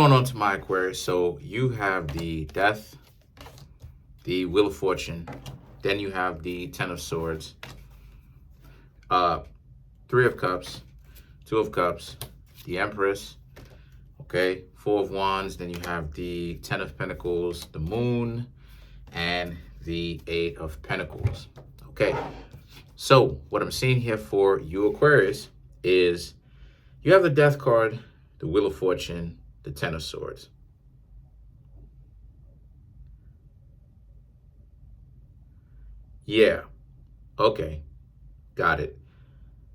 Going on to my Aquarius. So you have the Death, the Wheel of Fortune, then you have the Ten of Swords, Three of Cups, Two of Cups, the Empress, okay, Four of Wands, then you have the Ten of Pentacles, the Moon, and the Eight of Pentacles. Okay, so what I'm seeing here for you, Aquarius, is you have the Death card, the Wheel of Fortune, the Ten of Swords. Yeah, okay, got it.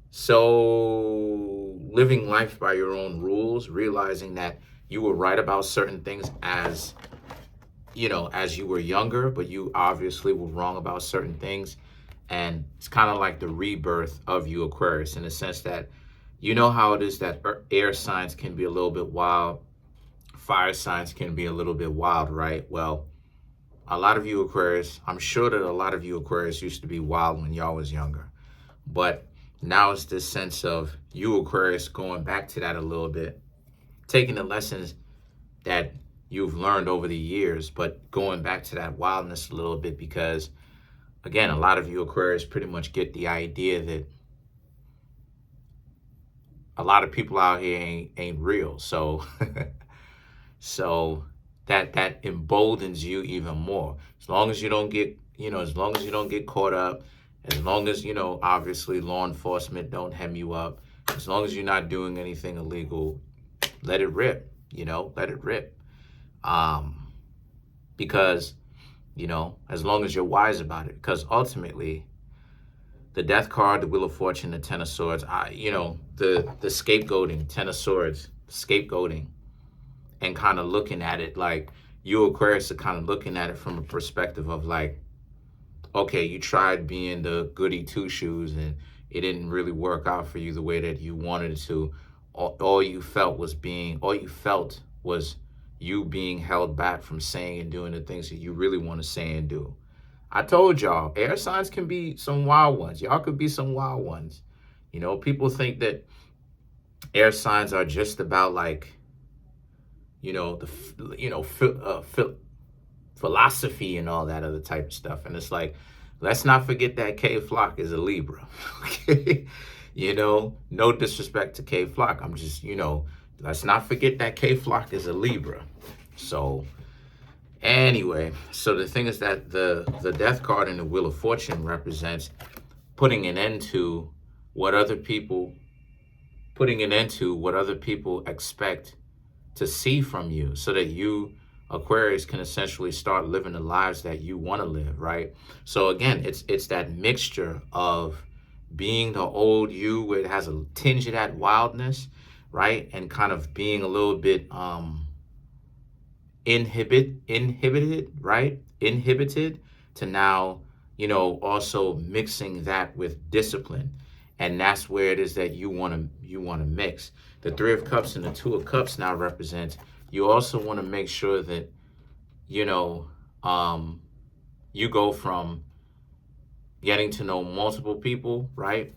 So living life by your own rules, realizing that you were right about certain things as you were younger, but you obviously were wrong about certain things. And it's kind of like the rebirth of you, Aquarius, in the sense that you know how it is that air signs can be a little bit wild, fire signs can be a little bit wild, right? Well, a lot of you Aquarius, I'm sure that a lot of you Aquarius used to be wild when y'all was younger. But now it's this sense of you Aquarius going back to that a little bit, taking the lessons that you've learned over the years, but going back to that wildness a little bit, because again, a lot of you Aquarius pretty much get the idea that a lot of people out here ain't real. So so that emboldens you even more. As long as you don't get, as long as you don't get caught up, as long as, obviously law enforcement don't hem you up, as long as you're not doing anything illegal, let it rip, let it rip. Because, as long as you're wise about it, because ultimately the Death card, the Wheel of Fortune, the Ten of Swords, the scapegoating, Ten of Swords, scapegoating, and kind of looking at it like you Aquarius are kind of looking at it from a perspective of like, okay, you tried being the goody two shoes and it didn't really work out for you the way that you wanted it to. All you felt was you being held back from saying and doing the things that you really want to say and do. I told y'all, air signs can be some wild ones. Y'all could be some wild ones. People think that air signs are just about like, philosophy and all that other type of stuff. And it's like, let's not forget that K Flock is a Libra. Okay. No disrespect to K Flock. I'm just, let's not forget that K Flock is a Libra. So anyway, so the thing is that the Death card and the Wheel of Fortune represents putting an end to what other people expect to see from you, so that you Aquarius can essentially start living the lives that you want to live, right? So again, it's that mixture of being the old you where it has a tinge of that wildness, right? And kind of being a little bit inhibited, right? Inhibited to now, also mixing that with discipline. And that's where it is that you want to mix. The Three of Cups and the Two of Cups now represents you also want to make sure that, you go from getting to know multiple people, right?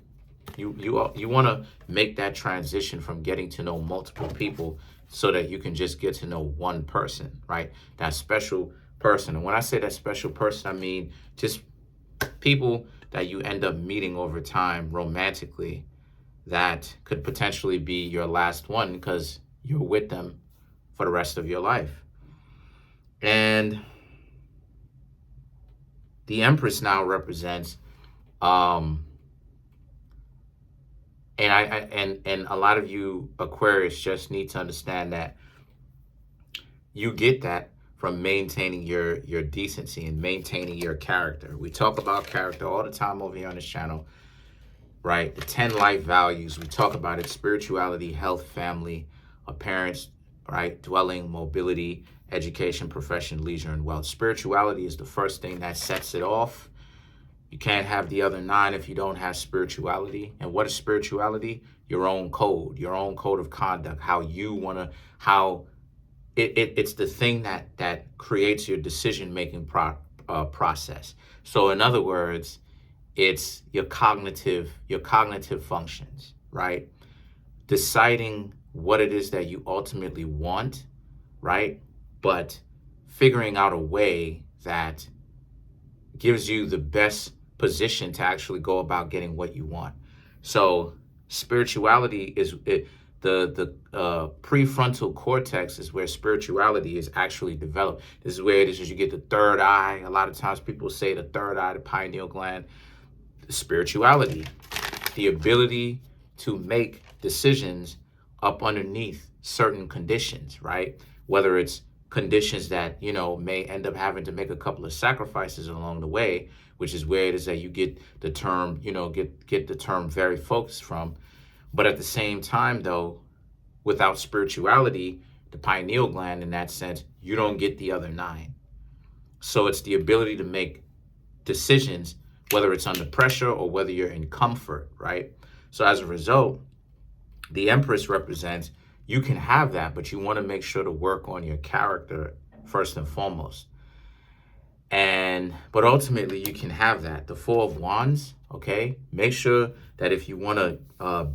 You want to make that transition from getting to know multiple people so that you can just get to know one person, right? That special person. And when I say that special person, I mean just people that you end up meeting over time romantically that could potentially be your last one because you're with them for the rest of your life. And the Empress now represents and a lot of you Aquarius just need to understand that you get that from maintaining your decency and maintaining your character. We talk about character all the time over here on this channel, right? The 10 life values, we talk about it: spirituality, health, family, appearance, right? Dwelling, mobility, education, profession, leisure, and wealth. Spirituality is the first thing that sets it off. You can't have the other 9 if you don't have spirituality. And what is spirituality? Your own code of conduct, how you want to, it's the thing that creates your decision-making process. So in other words, it's your cognitive functions, right? Deciding what it is that you ultimately want right? But figuring out a way that gives you the best position to actually go about getting what you want. So spirituality is the prefrontal cortex is where spirituality is actually developed. This is where you get the third eye. A lot of times people say the third eye, the pineal gland. Spirituality, the ability to make decisions up underneath certain conditions, right? Whether it's conditions that, may end up having to make a couple of sacrifices along the way, which is where it is that you get the term, get the term very focused from. But at the same time, though, without spirituality, the pineal gland, in that sense, you don't get the other 9. So it's the ability to make decisions, whether it's under pressure or whether you're in comfort, right? So as a result, the Empress represents, you can have that, but you want to make sure to work on your character first and foremost. But ultimately, you can have that. The Four of Wands, okay? Make sure that if you want to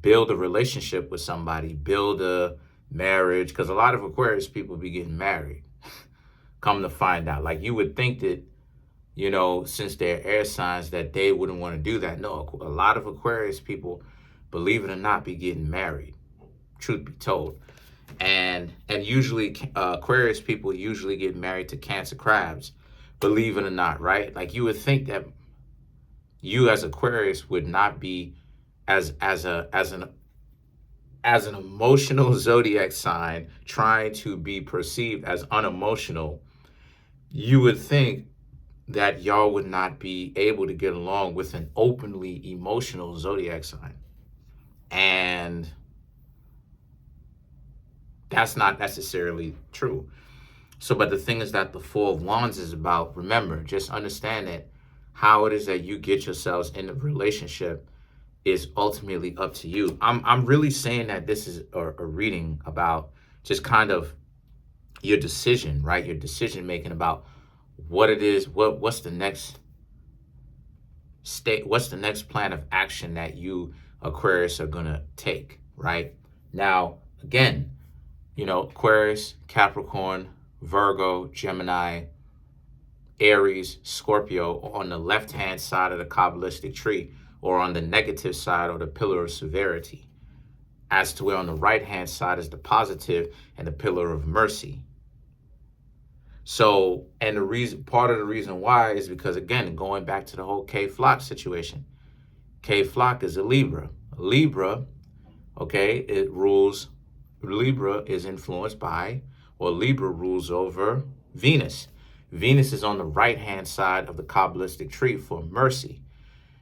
build a relationship with somebody, build a marriage, because a lot of Aquarius people be getting married. Come to find out. Like, you would think that, since they're air signs, that they wouldn't want to do that. No, a lot of Aquarius people, believe it or not, be getting married. Truth be told. And usually Aquarius people usually get married to Cancer crabs, believe it or not, right? Like, you would think that you as Aquarius would not be as an emotional zodiac sign trying to be perceived as unemotional. You would think that y'all would not be able to get along with an openly emotional zodiac sign. And that's not necessarily true. So, but the thing is that the Four of Wands is about, remember, just understand that how it is that you get yourselves in a relationship is ultimately up to you. I'm really saying that this is a reading about just kind of your decision, right? Your decision making about what it is, what's the next state, what's the next plan of action that you Aquarius are gonna take, right? Now, again, Aquarius, Capricorn, Virgo, Gemini, Aries, Scorpio on the left-hand side of the Kabbalistic tree, or on the negative side, or the pillar of severity, as to where on the right-hand side is the positive and the pillar of mercy. So, and part of the reason why is because, again, going back to the whole K Flock situation, K Flock is a Libra. Libra, okay, Libra is influenced by, or Libra rules over Venus. Venus is on the right-hand side of the Kabbalistic tree for mercy.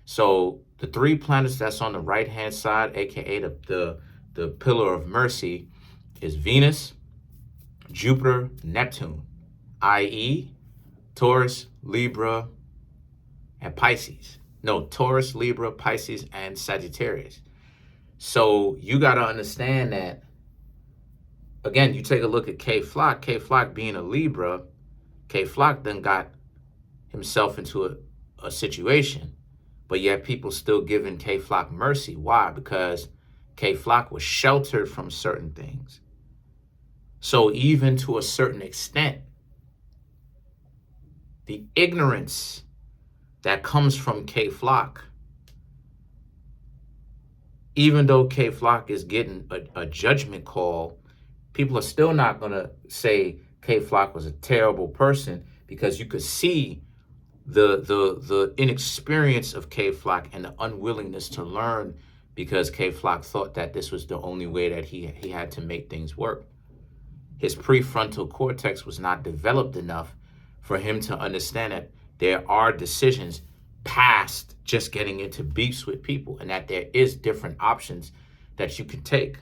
So the 3 planets that's on the right-hand side, aka the pillar of mercy, is Venus, Jupiter, Neptune, i.e. Taurus, Libra, and Pisces. No, Taurus, Libra, Pisces, and Sagittarius. So you got to understand that, again, you take a look at K Flock being a Libra, K Flock then got himself into a situation, but yet people still giving K Flock mercy. Why? Because K Flock was sheltered from certain things. So even to a certain extent, the ignorance that comes from K Flock, even though K Flock is getting a judgment call, people are still not going to say K Flock was a terrible person, because you could see the inexperience of K Flock and the unwillingness to learn, because K Flock thought that this was the only way that he had to make things work. His prefrontal cortex was not developed enough for him to understand that there are decisions past just getting into beefs with people, and that there is different options that you can take.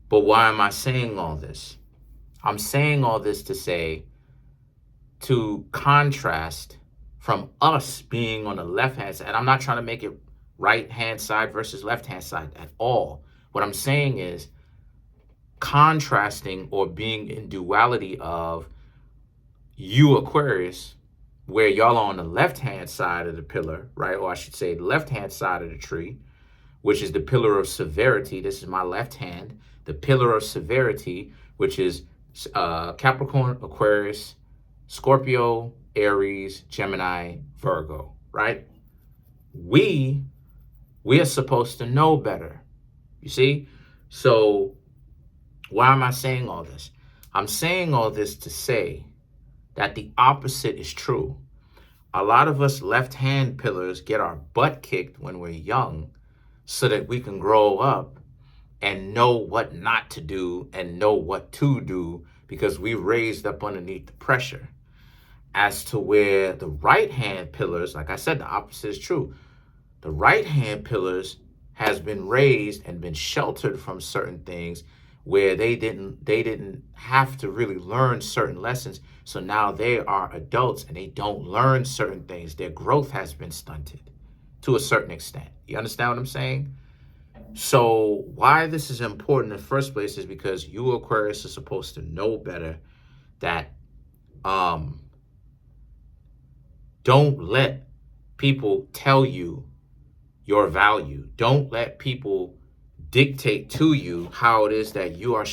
But why am I saying all this? I'm saying all this to say, to contrast from us being on the left-hand side. I'm not trying to make it right-hand side versus left-hand side at all. What I'm saying is contrasting or being in duality of you, Aquarius, where y'all are on the left-hand side of the pillar, right? Or I should say the left-hand side of the tree, which is the pillar of severity. This is my left hand. the pillar of severity, which is Capricorn, Aquarius, Scorpio, Aries, Gemini, Virgo, right? We are supposed to know better. You see? So why am I saying all this? I'm saying all this to say that the opposite is true. A lot of us left-hand pillars get our butt kicked when we're young so that we can grow up and know what not to do and know what to do because we raised up underneath the pressure. As to where the right-hand pillars, like I said, the opposite is true. The right-hand pillars has been raised and been sheltered from certain things where they didn't have to really learn certain lessons. So now they are adults and they don't learn certain things. Their growth has been stunted to a certain extent. You understand what I'm saying? So why this is important in the first place is because you, Aquarius, are supposed to know better that don't let people tell you your value. Don't let people dictate to you how it is that you are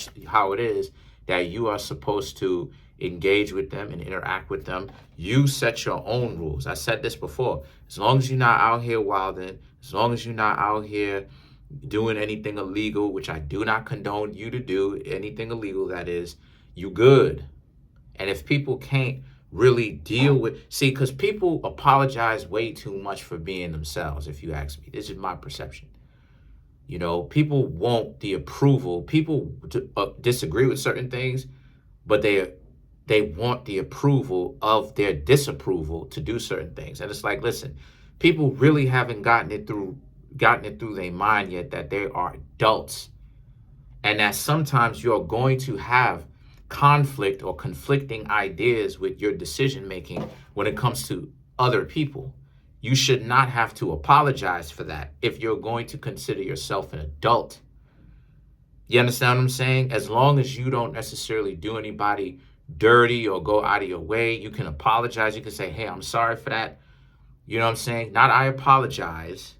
supposed to engage with them and interact with them. You set your own rules. I said this before. As long as you're not out here wilding, as long as you're not out here doing anything illegal, which I do not condone you to do, anything illegal that is, you good. And if people can't really deal with, see, because people apologize way too much for being themselves, if you ask me. This is my perception. You know, people want the approval. People disagree with certain things, but they want the approval of their disapproval to do certain things. And it's like, listen, people really haven't gotten it through their mind yet that they are adults, and that sometimes you're going to have conflict or conflicting ideas with your decision making when it comes to other people. You should not have to apologize for that if you're going to consider yourself an adult. You understand what I'm saying? As long as you don't necessarily do anybody dirty or go out of your way, you can apologize. You can say, hey, I'm sorry for that. You know what I'm saying? Not I apologize.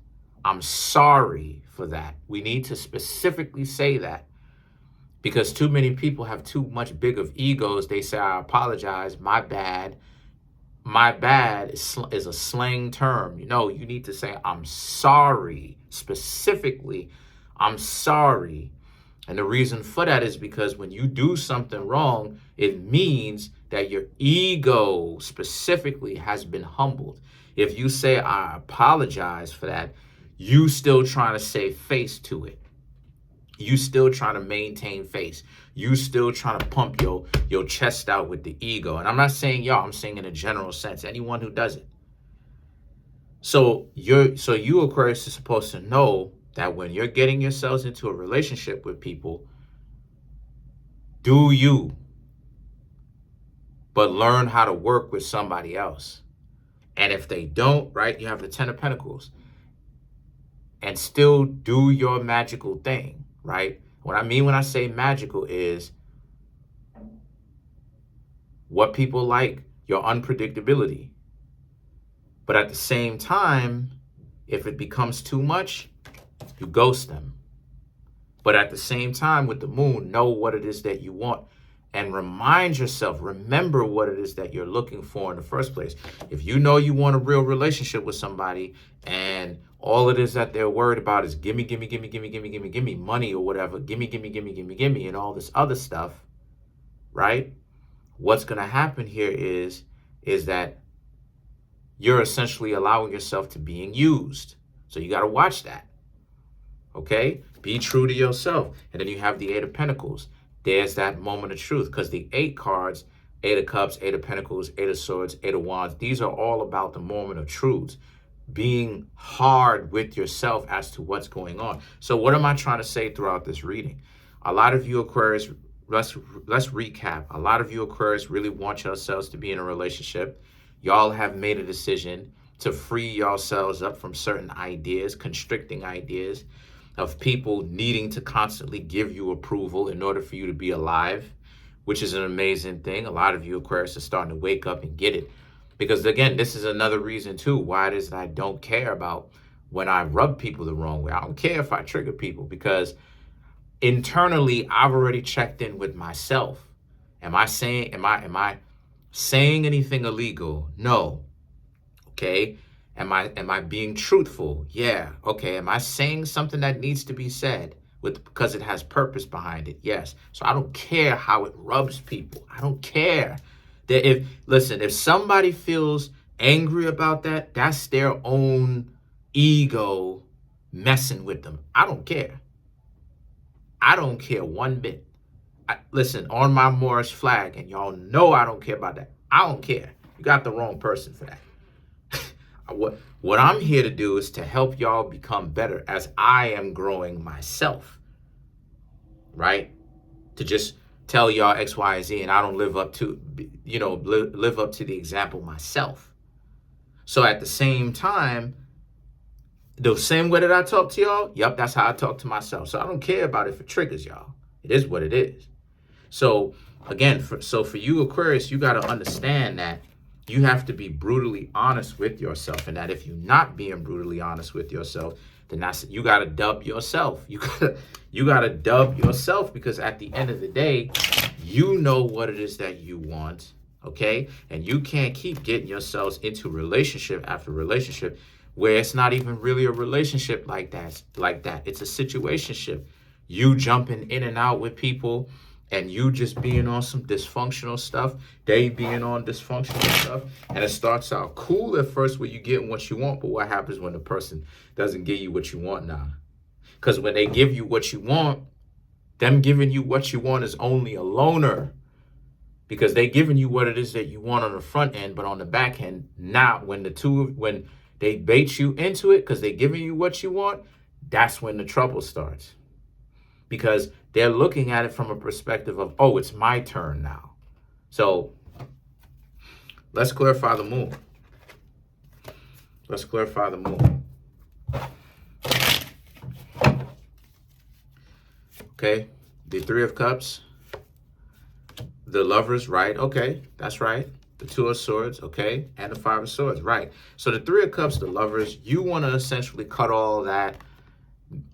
I'm sorry for that. We need to specifically say that, because too many people have too much big of egos. They say, I apologize, my bad. My bad is a slang term. You know, you need to say, I'm sorry. Specifically, I'm sorry. And the reason for that is because when you do something wrong, it means that your ego specifically has been humbled. If you say, I apologize for that, you still trying to save face to it. You still trying to maintain face. You still trying to pump your chest out with the ego. And I'm not saying y'all, I'm saying in a general sense, anyone who does it. So you Aquarius is supposed to know that when you're getting yourselves into a relationship with people, do you, but learn how to work with somebody else. And if they don't, right, you have the 10 of Pentacles. And still do your magical thing, right? What I mean when I say magical is what people like, your unpredictability. But at the same time, if it becomes too much, you ghost them. But at the same time, with the moon, know what it is that you want and remind yourself, remember what it is that you're looking for in the first place. If you know you want a real relationship with somebody and all it is that they're worried about is gimme, gimme, gimme, gimme, gimme, gimme, gimme, money or whatever, gimme, gimme, gimme, gimme, gimme, and all this other stuff, right? What's going to happen here is that you're essentially allowing yourself to being used. So you got to watch that. Okay? Be true to yourself. And then you have the 8 of Pentacles. There's that moment of truth, because the 8 cards, 8 of Cups, 8 of Pentacles, 8 of Swords, 8 of Wands, these are all about the moment of truth. Being hard with yourself as to what's going on. So what am I trying to say throughout this reading? A lot of you Aquarius, let's recap. A lot of you Aquarius really want yourselves to be in a relationship. Y'all have made a decision to free yourselves up from certain ideas, constricting ideas of people needing to constantly give you approval in order for you to be alive, which is an amazing thing. A lot of you Aquarius are starting to wake up and get it. Because again, this is another reason too why it is that I don't care about when I rub people the wrong way. I don't care if I trigger people, because internally, I've already checked in with myself. Am I saying anything illegal? No. Okay. Am I being truthful? Yeah. Okay. Am I saying something that needs to be said because it has purpose behind it? Yes. So I don't care how it rubs people. I don't care. That if somebody feels angry about that, that's their own ego messing with them. I don't care. I don't care one bit. Listen, on my Moorish flag, and y'all know I don't care about that. I don't care. You got the wrong person for that. What I'm here to do is to help y'all become better as I am growing myself, right? To just tell y'all X, Y, and Z, and I don't live up to, live up to the example myself. So at the same time, the same way that I talk to y'all, yep, that's how I talk to myself. So I don't care about if it triggers y'all. It is what it is. So again, for you Aquarius, you got to understand that you have to be brutally honest with yourself, and that if you're not being brutally honest with yourself, then you got to dub yourself. You got to dub yourself, because at the end of the day, you know what it is that you want, okay? And you can't keep getting yourselves into relationship after relationship where it's not even really a relationship like that. It's a situationship. You jumping in and out with people, and you just being on some dysfunctional stuff, they being on dysfunctional stuff, and it starts out cool at first where you getting what you want, but what happens when the person doesn't give you what you want now? Because when they give you what you want, them giving you what you want is only a loner, because they giving you what it is that you want on the front end, but on the back end, now when they bait you into it because they giving you what you want, that's when the trouble starts. Because they're looking at it from a perspective of, oh, it's my turn now. So let's clarify the moon. Let's clarify the moon. Okay, the Three of Cups, the Lovers, right? Okay, that's right. The Two of Swords, okay, and the Five of Swords, right. So the Three of Cups, the Lovers, you want to essentially cut all that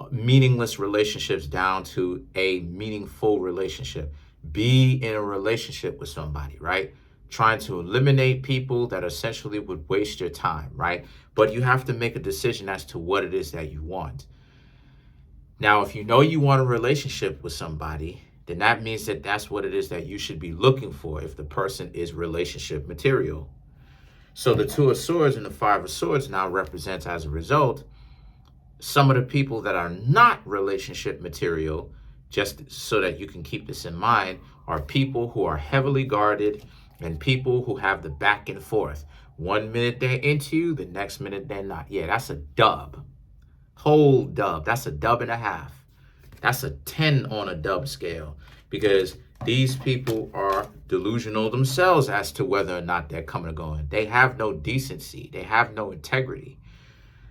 meaningless relationships down to a meaningful relationship. Be in a relationship with somebody, right? Trying to eliminate people that essentially would waste your time, right? But you have to make a decision as to what it is that you want. Now, if you know you want a relationship with somebody, then that means that that's what it is that you should be looking for if the person is relationship material. So the Two of Swords and the Five of Swords now represents, as a result, some of the people that are not relationship material, just so that you can keep this in mind, are people who are heavily guarded and people who have the back and forth. 1 minute they're into you, the next minute they're not. Yeah, that's a dub. Whole dub. That's a dub and a half. That's a 10 on a dub scale, because these people are delusional themselves as to whether or not they're coming or going. They have no decency. They have no integrity.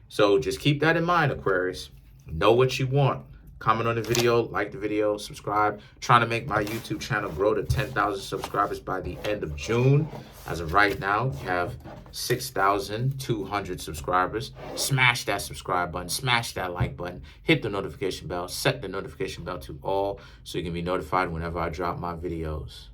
So just keep that in mind, Aquarius. Know what you want. Comment on the video, like the video, subscribe. Trying to make my YouTube channel grow to 10,000 subscribers by the end of June. As of right now, we have 6,200 subscribers. Smash that subscribe button, smash that like button, hit the notification bell, set the notification bell to all so you can be notified whenever I drop my videos.